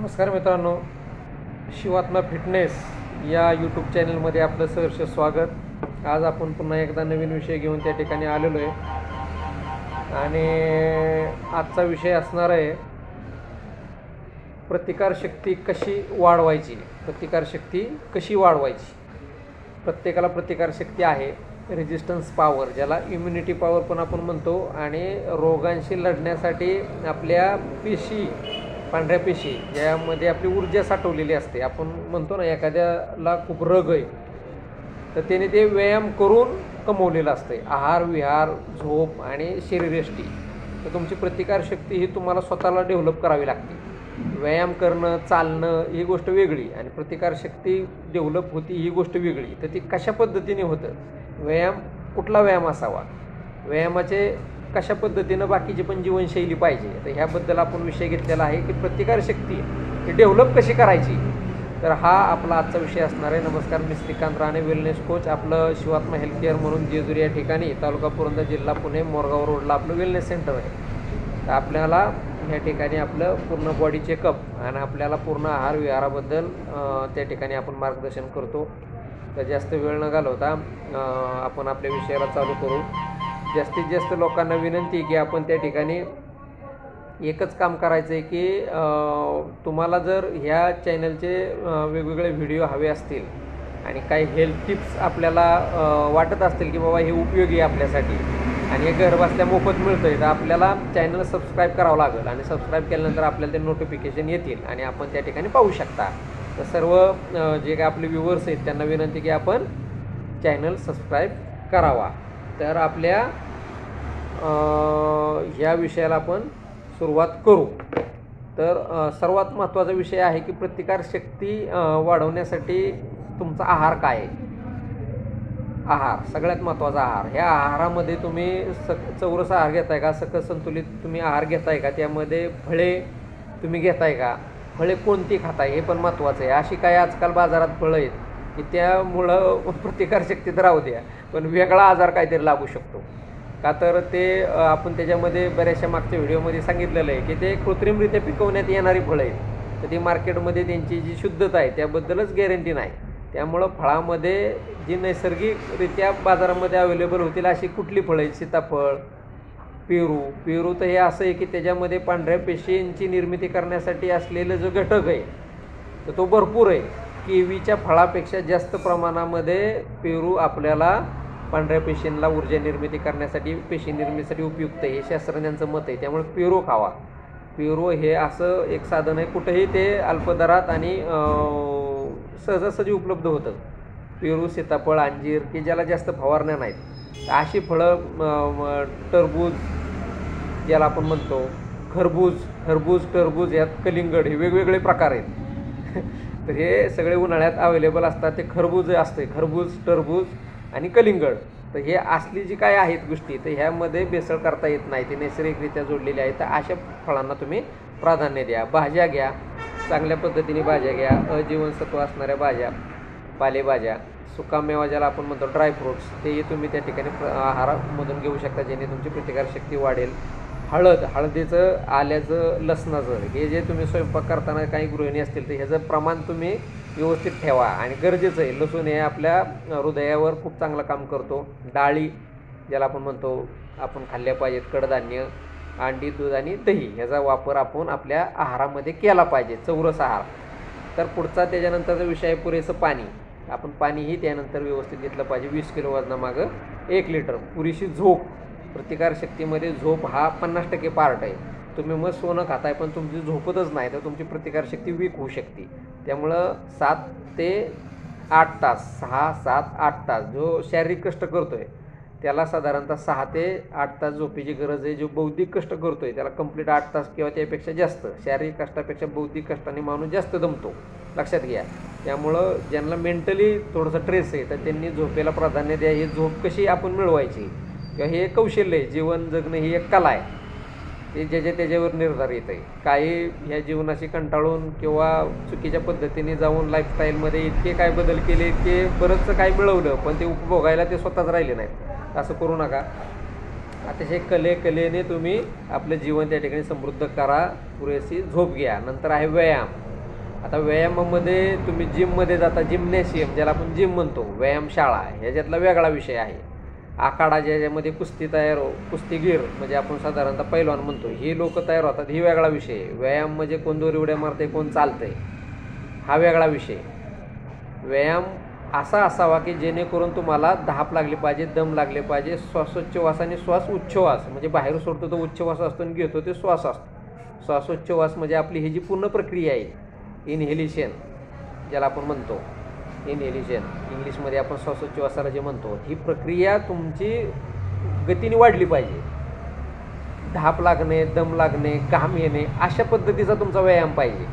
नमस्कार मित्रांनो, शिवात्मा फिटनेस या यूट्यूब चॅनलमध्ये आपलं सहर्ष स्वागत। आज आपण पुन्हा एकदा नवीन विषय घेऊन त्या ठिकाणी आलेलो आहे आणि आजचा विषय असणार आहे प्रतिकारशक्ती कशी वाढवायची। प्रत्येकाला प्रतिकारशक्ती आहे, रेजिस्टन्स पॉवर ज्याला इम्युनिटी पॉवर पण आपण म्हणतो, आणि रोगांशी लढण्यासाठी आपल्या पेशी, पांढऱ्या पेशी ज्यामध्ये आपली ऊर्जा साठवलेली असते। आपण म्हणतो ना, एखाद्याला खूप रग आहे तर त्याने ते व्यायाम करून कमवलेलं असते, आहार विहार झोप आणि शरीरयष्टी। तर तुमची प्रतिकारशक्ती ही तुम्हाला स्वतःला डेव्हलप करावी लागते। व्यायाम करणं, चालणं ही गोष्ट वेगळी आणि प्रतिकारशक्ती डेव्हलप होती ही गोष्ट वेगळी। तर ती कशा पद्धतीने होतं, व्यायाम कुठला व्यायाम असावा, व्यायामाचे कशा पद्धतीनं बाकीची पण जीवनशैली पाहिजे, तर ह्याबद्दल आपण विषय घेतलेला आहे की प्रतिकारशक्ती ही डेव्हलप कशी करायची। तर हा आपला आजचा विषय असणार आहे। नमस्कार, मी श्रीकांत राणे, वेलनेस कोच, आपलं शिवात्मा हेल्थ केअर म्हणून जेजुरी या ठिकाणी, तालुका पुरंदर, जिल्हा पुणे, मोरगाव रोडला आपलं वेलनेस सेंटर आहे। तर आपल्याला ह्या ठिकाणी आपलं पूर्ण बॉडी चेकअप आणि आपल्याला पूर्ण आहार विहाराबद्दल त्या ठिकाणी आपण मार्गदर्शन करतो। तर जास्त वेळ न घालवता आपण आपल्या विषयाला चालू करू। जास्तीत जास्त लोकांना विनंती की आपण त्या ठिकाणी एकच काम करायचं आहे की तुम्हाला जर ह्या चॅनलचे वेगवेगळे व्हिडिओ हवे असतील आणि काही हेल्थ टिप्स आपल्याला वाटत असतील की बाबा हे उपयोगी आहे आपल्यासाठी आणि हे घर बसल्या मोफत मिळतं आहे, तर आपल्याला चॅनल सबस्क्राईब करावं लागेल आणि सबस्क्राईब केल्यानंतर आपल्याला ते नोटिफिकेशन येतील आणि आपण त्या ठिकाणी पाहू शकता। तर सर्व जे काही आपले व्ह्यूवर्स आहेत त्यांना विनंती की आपण चॅनल सबस्क्राईब करावा। तर आपल्या ह्या विषयाला आपण सुरुवात करू। तर सर्वात महत्त्वाचा विषय आहे की प्रतिकारशक्ती वाढवण्यासाठी तुमचा आहार काय आहे। आहार सगळ्यात महत्त्वाचा आहार। ह्या आहारामध्ये तुम्ही चौरस आहार घेताय का, सकस संतुलित तुम्ही आहार घेताय का, त्यामध्ये फळे तुम्ही घेताय का, फळे कोणती खाताय हे पण महत्त्वाचं आहे। अशी काय आजकाल बाजारात फळं आहेत की त्यामुळं प्रतिकारशक्ती तर राहू द्या पण वेगळा आजार काहीतरी लागू शकतो का, तर ते आपण त्याच्यामध्ये बऱ्याचशा मागच्या व्हिडिओमध्ये सांगितलेलं आहे की ते कृत्रिमरित्या पिकवण्यात येणारी फळं आहेत, तर ती मार्केटमध्ये त्यांची जी शुद्धता आहे त्याबद्दलच गॅरंटी नाही। त्यामुळं फळामध्ये जी नैसर्गिकरित्या बाजारामध्ये अवेलेबल होतील अशी कुठली फळं आहेत, सीताफळ, पेरू तर हे असं आहे की त्याच्यामध्ये पांढऱ्या पेशींची निर्मिती करण्यासाठी असलेलं जो घटक आहे तर तो भरपूर आहे। किवीच्या फळापेक्षा जास्त प्रमाणामध्ये पेरू आपल्याला पांढऱ्या पेशींना ऊर्जा निर्मिती करण्यासाठी, पेशी निर्मितीसाठी उपयुक्त आहे, हे शास्त्रज्ञांचं मत आहे। त्यामुळे पेरू खावा। पेरू हे असं एक साधन आहे, कुठंही ते अल्प दरात आणि सहजासहजी उपलब्ध होतं। पेरू, सीताफळ, अंजीर की ज्याला जास्त फवारण्या नाहीत अशी फळं, टरबूज ज्याला आपण म्हणतो, टरबूज, यात कलिंगड, हे वेगवेगळे प्रकार आहेत तर हे सगळे उन्हाळ्यात अवेलेबल असतात। ते खरबूज असते, खरबूज, टरबूज आणि कलिंगड, तर हे असली जी काय आहेत गोष्टी तर ह्यामध्ये भेसळ करता येत नाही, ते नैसर्गिकरित्या जोडलेले आहेत। तर अशा फळांना तुम्ही प्राधान्य द्या। भाज्या घ्या, चांगल्या पद्धतीने भाज्या घ्या, अजीवनसत्व असणाऱ्या भाज्या, पालेभाज्या, सुकामेवा ज्याला आपण म्हणतो, ड्रायफ्रूट्स, तेही तुम्ही त्या ठिकाणी आहारामधून घेऊ शकता, जेणे तुमची प्रतिकारशक्ती वाढेल। हळदीचं, आल्याचं, लसणाचं, हे जे तुम्ही स्वयंपाक करताना काही गृहिणी असतील तर ह्याचं प्रमाण तुम्ही व्यवस्थित ठेवा आणि गरजेचं आहे। लसूण हे आपल्या हृदयावर खूप चांगलं काम करतो। डाळी ज्याला आपण म्हणतो आपण खाल्ल्या पाहिजेत, कडधान्य, अंडी, दूध आणि दही ह्याचा वापर आपण आपल्या आहारामध्ये केला पाहिजे, चौरस आहार। तर पुढचा त्याच्यानंतरचा विषय आहे पुरेसं पाणी। आपण पाणीही त्यानंतर व्यवस्थित घेतलं पाहिजे, 20 किलो वजनामागं 1 लिटर। पुरेशी झोप, प्रतिकारशक्तीमध्ये झोप हा 50% पार्ट आहे। तुम्ही मग सोनं खाताय पण तुमची झोपतच नाही तर तुमची प्रतिकारशक्ती वीक होऊ शकते। त्यामुळं 7 ते 8 तास, 6, 7, 8 तास जो शारीरिक कष्ट करतोय त्याला साधारणतः 6 ते 8 तास झोपेची गरज आहे। जो बौद्धिक कष्ट करतोय त्याला कंप्लीट 8 तास किंवा त्यापेक्षा जास्त। शारीरिक कष्टापेक्षा बौद्धिक कष्टाने माणूस जास्त दमतो, लक्षात घ्या। त्यामुळं ज्यांना मेंटली थोडंसं ट्रेस आहे तर त्यांनी झोपेला प्राधान्य द्या। ही झोप कशी आपण मिळवायची किंवा हे कौशल्य आहे, जीवन जगणं ही एक कला आहे, ते ज्याच्या त्याच्यावर निर्धारित आहे। काही ह्या जीवनाशी कंटाळून किंवा चुकीच्या पद्धतीने जाऊन लाईफस्टाईलमध्ये इतके काय बदल केले, इतके बरंचसं काय मिळवलं पण ते उपभोगायला ते स्वतःच राहिले नाहीत। असं करू नका। अतिशय कलेने तुम्ही आपलं जीवन त्या ठिकाणी समृद्ध करा। पुरेशी झोप घ्या। नंतर आहे व्यायाम। आता व्यायामामध्ये तुम्ही जिममध्ये जाता, जिम्नॅशियम ज्याला आपण जिम म्हणतो, व्यायामशाळा, ह्याच्यातला वेगळा विषय आहे. आखाडा ज्याच्यामध्ये कुस्तीगीर म्हणजे आपण साधारणतः पैलवान म्हणतो, ही लोक तयार होतात, ही वेगळा विषय. व्यायाम म्हणजे कोण दोरी उड्या मारते, कोण चालतंय, हा वेगळा विषय. व्यायाम असा असावा की जेणेकरून तुम्हाला धाप लागली पाहिजे, दम लागले पाहिजे, श्वासोच्छवास आणि श्वास उच्छवास, म्हणजे बाहेर सोडतो तो उच्छवास असतो आणि घेतो ते श्वास असतो. श्वासोच्छवास म्हणजे आपली ही जी पूर्ण प्रक्रिया आहे, इनहेलिशन ज्याला आपण म्हणतो, इनहेलिशन इंग्लिशमध्ये आपण श्वासोच्छवासाला जे म्हणतो, ही प्रक्रिया तुमची गतीने वाढली पाहिजे. धाप लागणे, दम लागणे, घाम येणे, अशा पद्धतीचा तुमचा व्यायाम पाहिजे.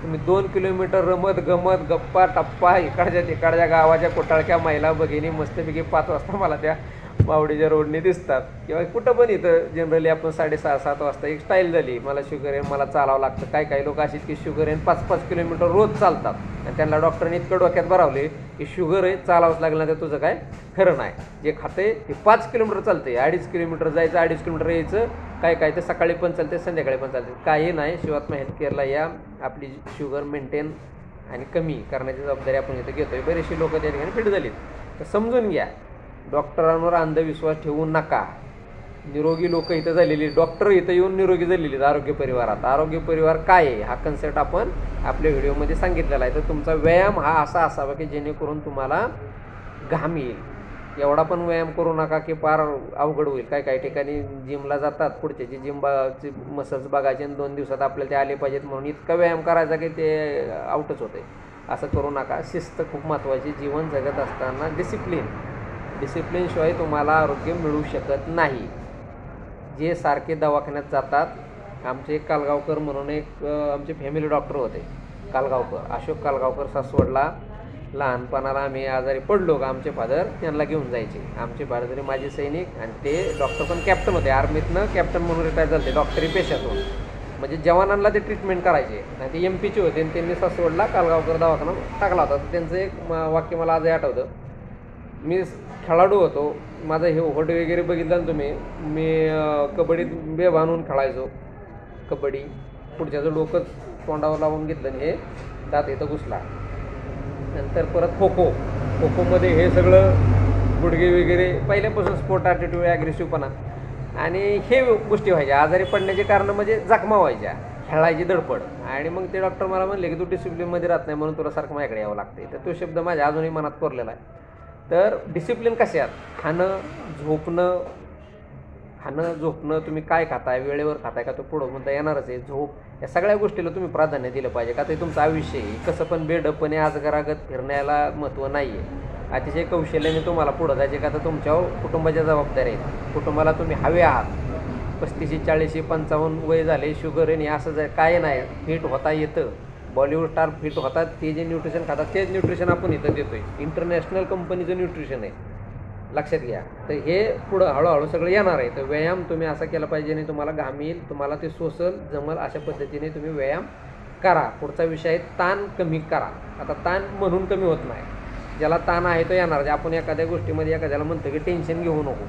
तुम्ही 2 किलोमीटर रमत गमत गप्पा टप्पा इकडच्या तिकडच्या गावाच्या कोटाळक्या महिला भगिनी मस्तपैकी 5 वाजता मला त्या मावडीच्या रोडने दिसतात, किंवा कुठं पण इथं जनरली आपण 6:30-7 वाजता एक स्टाईल झाली, मला शुगर आहे, मला चालावं लागतं. काही लोक अशीच की शुगर आहे 5-5 किलोमीटर रोज चालतात, आणि त्यांना डॉक्टरने इतकं डोक्यात भरावले की शुगर आहे, चालावंच लागलं तर तुझं काय खरं नाही. जे खाते ते 5 किलोमीटर चालते, 2.5 किलोमीटर जायचं, 2.5 किलोमीटर यायचं, काय तर सकाळी पण चालते, संध्याकाळी पण चालते. काही नाही, शिवात्मा हेल्थकेअरला या, आपली शुगर मेंटेन आणि कमी करण्याची जबाबदारी आपण इथं घेतोय. बरेचसे लोक त्या ठिकाणी फिट झालीत. तर समजून घ्या, डॉक्टरांवर अंधविश्वास ठेवू नका. निरोगी लोक इथं झालेली, डॉक्टर इथं येऊन निरोगी झालेली आहेत आरोग्य परिवारात. आरोग्य परिवार काय आहे हा कन्सेप्ट आपण आपल्या व्हिडिओमध्ये सांगितलेला आहे. तर तुमचा व्यायाम हा असा असावा की जेणेकरून तुम्हाला घाम येईल. एवढा पण व्यायाम करू नका की फार अवघड होईल. काही ठिकाणी जिमला जातात, पुढचे जे जिमचे मसल्स बघायचे आणि 2 दिवसात आपल्याला ते आले पाहिजेत म्हणून इतका व्यायाम करायचा की ते आउटच होते. असं करू नका. शिस्त खूप महत्त्वाची. जीवन जगत असताना डिसिप्लिनशिवाय तुम्हाला आरोग्य मिळू शकत नाही. जे सारखे दवाखान्यात जातात, आमचे कालगावकर म्हणून एक आमचे फॅमिली डॉक्टर होते, कालगावकर, अशोक कालगावकर, सासवडला. लहानपणाला आम्ही आजारी पडलो का आमचे फादर त्यांना घेऊन जायचे. आमचे फादर तरी माजी सैनिक, आणि ते डॉक्टर पण कॅप्टन होते, आर्मीतनं कॅप्टन म्हणून रिटायर झाले डॉक्टरी पेशातून. म्हणजे जवानांना ते ट्रीटमेंट करायचे, आणि ते MPचे होते, आणि त्यांनी सासवडला कालगावकर दवाखाना टाकला होता. तर त्यांचं एक वाक्य मला आजही आठवतं. मी खेळाडू होतो, माझं हे ओव्हर वगैरे बघितलं ना तुम्ही, मी कबड्डीत बांधून खेळायचो. कबड्डी पुढच्याचं डोकं तोंडावर लावून घेतलं आणि हे दात इथं घुसला. नंतर परत खो-खोमध्ये हे सगळं गुडघे वगैरे पहिल्यापासून स्पोर्ट ॲटिट्यूड, ॲग्रेसिव्हपणा, आणि हे गोष्टी व्हायच्या. आजारी पडण्याचे कारण म्हणजे जखमा व्हायच्या, खेळायची धडपड. आणि मग ते डॉक्टर मला म्हणले की तू डिसिप्लिनमध्ये राहत नाही म्हणून तुला सारखं माझ्याकडे यावं लागते. तर तो शब्द माझ्या अजूनही मनात कोरलेला आहे. तर डिसिप्लिन कशात? खाणं झोपणं, तुम्ही काय खाताय, वेळेवर खाताय का, तो पुढं म्हणता येणारच आहे. झोप, या सगळ्या गोष्टीला तुम्ही प्राधान्य दिलं पाहिजे. का ते तुमचं आयुष्य आहे. कसं पण बेडपणे आजगरागत फिरण्याला महत्त्व नाही आहे. अतिशय कौशल्याने तुम्हाला पुढं जायचे, का तर तुमच्यावर कुटुंबाच्या जबाबदारी आहेत. कुटुंबाला तुम्ही हवे आहात. 35, 40, 55 वय झाले, शुगर आहे, असं काय नाही, फिट होता येतं. बॉलिवूड स्टार फिट होतात, ते जे न्यूट्रिशन खातात तेच न्यूट्रिशन आपण इथं देतो आहे. इंटरनॅशनल कंपनीचं न्यूट्रिशन आहे, लक्षात घ्या. तर हे पुढं हळूहळू सगळं येणार आहे. तर व्यायाम तुम्ही असा केला पाहिजे आणि तुम्हाला घाम येईल, तुम्हाला ते सोसल जमल, अशा पद्धतीने तुम्ही व्यायाम करा. पुढचा विषय आहे ताण कमी करा. आता ताण म्हणून कमी होत नाही, ज्याला ताण आहे तो येणार. आपण एखाद्या गोष्टीमध्ये एखाद्याला म्हणतो की टेन्शन घेऊ नको,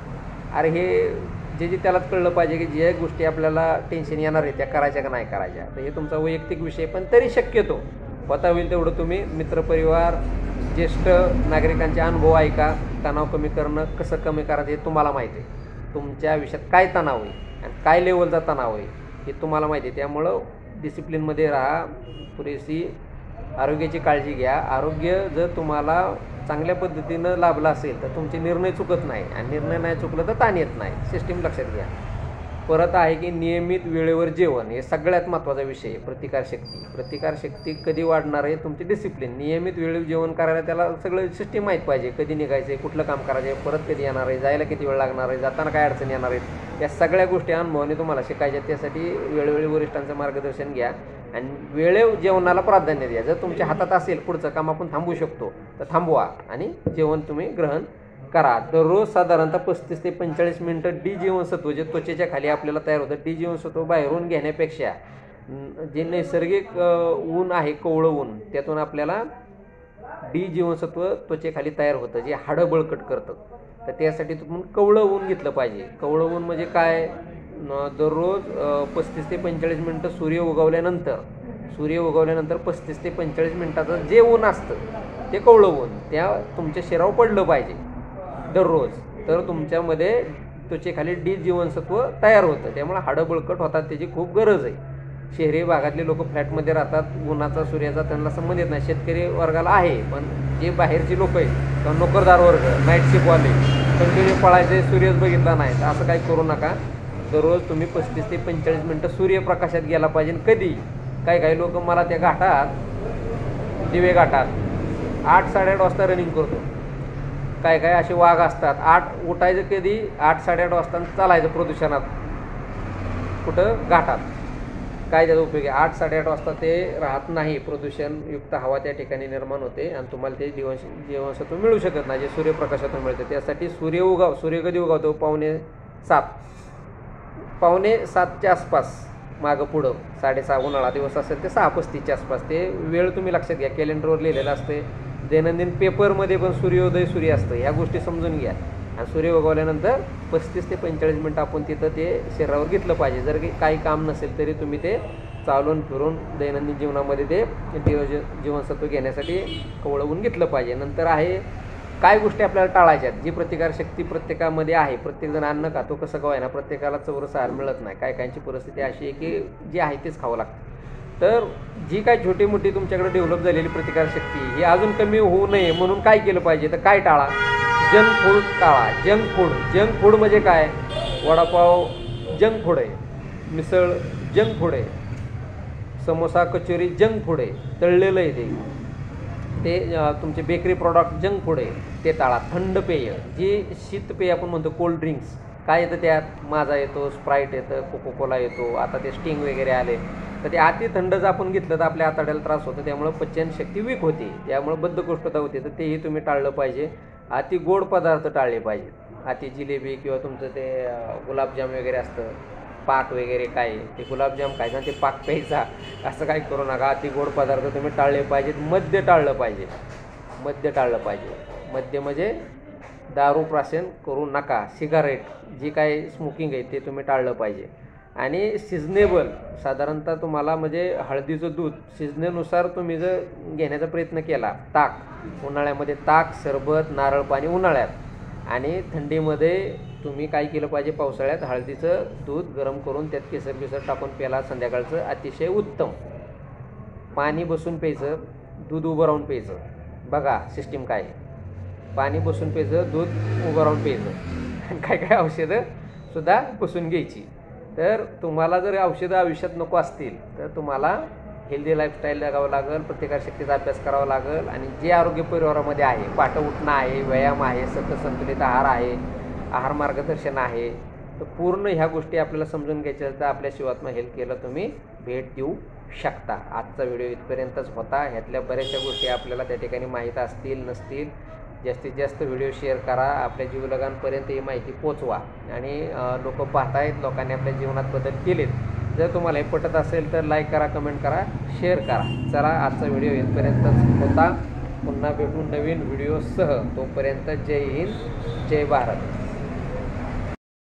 अरे हे जे त्यालाच कळलं पाहिजे की ज्या गोष्टी आपल्याला टेन्शन येणार आहे त्या करायच्या का नाही करायच्या. तर हे तुमचा वैयक्तिक विषय, पण तरी शक्यतो होता होईल तेवढं तुम्ही मित्रपरिवार, ज्येष्ठ नागरिकांचे अनुभव ऐका. तणाव कमी करणं कसं कमी करायचं हे तुम्हाला माहिती आहे. तुमच्या आयुष्यात काय तणाव आहे आणि काय लेवलचा तणाव आहे हे तुम्हाला माहिती आहे. त्यामुळं डिसिप्लिनमध्ये राहा, पुरेशी आरोग्याची काळजी घ्या. आरोग्य जर तुम्हाला चांगल्या पद्धतीनं लाभला असेल तर तुमचे निर्णय चुकत नाही, आणि निर्णय नाही चुकलं तर ताण येत नाही. सिस्टीम लक्षात घ्या. परत आहे की नियमित वेळेवर जेवण, हे सगळ्यात महत्त्वाचा विषय आहे. प्रतिकारशक्ती कधी वाढणार आहे? तुमची डिसिप्लिन. नियमित वेळेवर जेवण करायला त्याला सगळं सिस्टीम माहीत पाहिजे. कधी निघायचं आहे, कुठलं काम करायचं आहे, परत कधी येणार आहे, जायला किती वेळ लागणार आहे, जाताना काय अडचणी येणार आहेत, या सगळ्या गोष्टी अनुभवाने तुम्हाला शिकायच्या. त्यासाठी वेळोवेळी वरिष्ठांचं मार्गदर्शन घ्या आणि वेळेवर जेवणाला प्राधान्य द्या. जर तुमच्या हातात असेल पुढचं काम आपण थांबवू शकतो तर थांबवा आणि जेवण तुम्ही ग्रहण करा. दररोज साधारणतः 35 ते 45 मिनटं डी जीवनसत्व, जे त्वचेच्या खाली आपल्याला तयार होतं, डी जीवनसत्व बाहेरून घेण्यापेक्षा जे नैसर्गिक ऊन आहे, कोवळं ऊन, त्यातून आपल्याला डी जीवनसत्व त्वचेखाली तयार होतं, जे हाडं बळकट करतं. तर त्यासाठी तुम्ही कोवळं ऊन घेतलं पाहिजे. कोवळं ऊन म्हणजे काय? दररोज 35 ते 45 मिनटं सूर्य उगवल्यानंतर, सूर्य उगवल्यानंतर 35 ते 45 मिनिटाचं जे ऊन असतं ते कोवळं ऊन त्या तुमच्या शरीरावर पडलं पाहिजे दररोज. तर तुमच्यामध्ये त्वचेखाली डी जीवनसत्व तयार होतं, त्यामुळे हाडं बळकट होतात, त्याची खूप गरज आहे. शहरी भागातले लोक फ्लॅटमध्ये राहतात, उन्हाचा सूर्याचा त्यांना संबंध येत नाही. शेतकरी वर्गाला आहे, पण जे बाहेरची लोक आहेत किंवा नोकरदार वर्ग, नाईट शिफ्टवाले, कंटिन्यू पळायचे, सूर्यच बघितला नाही, तर असं काही करू नका. दररोज तुम्ही 35 ते 45 मिनटं सूर्यप्रकाशात गेला पाहिजे. कधी काही लोक मला त्या घाटात, दिवे घाटात 8-8:30 वाजता रनिंग करतो. काय असे वाघ असतात, 8 उठायचं कधी 8-8:30 वाजता चालायचं प्रदूषणात कुठं घाटात. काय त्याचा उपयोग आहे? 8-8:30 वाजता ते राहत नाही, प्रदूषणयुक्त हवा त्या ठिकाणी निर्माण होते आणि तुम्हाला ते जीवनसत्व मिळू शकत नाही जे सूर्यप्रकाशातून मिळतं. त्यासाठी सूर्य कधी उगवतो? 7:45च्या आसपास, मागं पुढं 6:30 उन्हाळा दिवस असेल ते 6:35च्या आसपास. ते वेळ तुम्ही लक्षात घ्या, कॅलेंडरवर लिहिलेलं असते. दैनंदिन पेपरमध्ये पण सूर्योदय असतं, ह्या गोष्टी समजून घ्या. आणि सूर्य उगवल्यानंतर 35 ते 45 मिनटं आपण तिथं ते शरीरावर घेतलं पाहिजे. जर काही काम नसेल तरी तुम्ही ते चालून फिरून दैनंदिन जीवनामध्ये ते जीवनसत्व घेण्यासाठी कवळवून घेतलं पाहिजे. नंतर आहे काय गोष्टी आपल्याला टाळायच्यात, जी प्रतिकारशक्ती प्रत्येकामध्ये आहे. प्रत्येकजण अन्न खातो, कसं काय ना, प्रत्येकाला चौरस आहार मिळत नाही. काहींची परिस्थिती अशी आहे की जे आहे तेच खावं लागतं. तर जी काय छोटी मोठी तुमच्याकडे डेव्हलप झालेली प्रतिकारशक्ती ही अजून कमी होऊ नये म्हणून काय केलं पाहिजे? तर काय टाळा? जंक फूड टाळा. जंक फूड म्हणजे काय? वडापाव जंक फूड आहे, मिसळ जंक फूड आहे, समोसा कचोरी जंक फूड आहे, तळलेलं आहे ते तुमचे बेकरी प्रॉडक्ट जंक फूड आहे, ते टाळा. थंड पेय, जी शीतपेय आपण म्हणतो, कोल्ड ड्रिंक्स, काय येतं त्यात? माझा येतो, स्प्राईट येतं, कोकोकोला येतो, आता ते स्टिंग वगैरे आले. तर ते अति थंड जर आपण घेतलं तर आपल्या आतड्याला त्रास होतो, त्यामुळे पचनशक्ती वीक होते, त्यामुळे बद्धकोष्ठता होते. तर तेही तुम्ही टाळलं पाहिजे. अति गोड पदार्थ टाळले पाहिजेत. अति जिलेबी किंवा तुमचं ते गुलाबजाम वगैरे असतं, पाक वगैरे काय, ते गुलाबजाम खायचा ते पाक प्यायचा, असं काही करू नका. अति गोड पदार्थ तुम्ही टाळले पाहिजेत. मद्य टाळलं पाहिजे. मद्य म्हणजे दारू प्राशन करू नका. सिगारेट, जी काय स्मोकिंग आहे ते तुम्ही टाळलं पाहिजे. आणि सिजनेबल, साधारणतः तुम्हाला म्हणजे हळदीचं दूध सिजनेनुसार तुम्ही जर घेण्याचा प्रयत्न केला, ताक उन्हाळ्यामध्ये, ताक, सरबत, नारळ पाणी उन्हाळ्यात, आणि थंडीमध्ये तुम्ही काय केलं पाहिजे? पावसाळ्यात हळदीचं दूध गरम करून त्यात केसर टाकून प्याला संध्याकाळचं, अतिशय उत्तम. पाणी बसून प्यायचं, दूध उभं राहून प्यायचं. बघा सिस्टीम काय आहे. पाणी बसून प्यायचं, दूध उभं राहून प्यायचं. आणि काय औषधं सुद्धा बसून घ्यायची. तर तुम्हाला जर औषधं आयुष्यात नको असतील तर तुम्हाला हेल्दी लाईफस्टाईल जगावं लागेल, प्रतिकारशक्तीचा अभ्यास करावा लागेल. आणि जे आरोग्य परिवारामध्ये आहे, पहाटे उठणं आहे, व्यायाम आहे, संतुलित आहार आहे, आहार मार्गदर्शन आहे, तर पूर्ण ह्या गोष्टी आपल्याला समजून घ्यायच्या तर आपल्या शिवात्मा हेल्थ केअरला तुम्ही भेट देऊ शकता. आजचा व्हिडिओ इथपर्यंतच होता. ह्यातल्या बऱ्याचशा गोष्टी आपल्याला त्या ठिकाणी माहीत असतील नसतील. जास्तीत जास्त व्हिडिओ शेअर करा, आपल्या जीवलगांपर्यंत ही माहिती पोचवा. आणि लोक पाहतायत, लोकांनी आपल्या जीवनात बदल केलेत. जर तुम्हाला हे पटत असेल तर लाईक करा, कमेंट करा, शेअर करा. चला, आजचा व्हिडिओ इथपर्यंतच होता. पुन्हा भेटून नवीन व्हिडिओसह. तोपर्यंत जय हिंद, जय भारत.